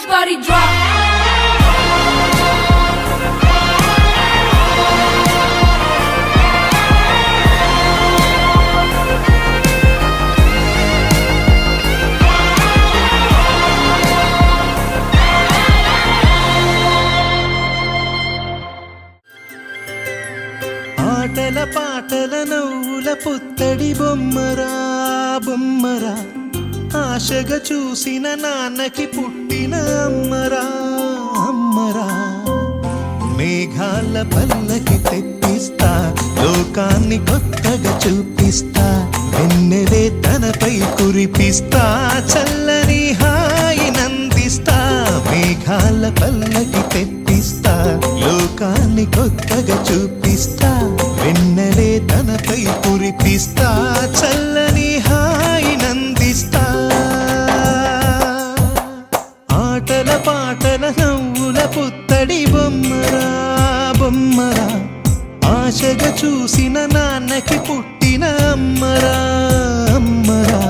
his body drop. ఆటల పాటల నవ్వుల పుత్తడి బొమ్మరా బొమ్మరా, ఆశగా చూసిన నాన్నకి పుట్టిన అమ్మరా అమ్మరా. మేఘాల పల్లకి తెప్పిస్తా, లోకాన్ని కొత్తగా చూపిస్తా, వెన్నెలే తనపై కురిపిస్తా, చల్లని హాయి నందిస్తా. మేఘాల పల్లకి తెప్పిస్తా, లోకాన్ని కొత్తగా చూపిస్తా, వెన్నెలే తనపై కురిపిస్తా, చల్లని హాయి నందిస్తా. ఆటల పాటల నవ్వుల పుత్తడి బొమ్మరా బొమ్మరా, ఆశగా చూసిన నాన్నకి పుట్టిన అమ్మరా అమ్మరా.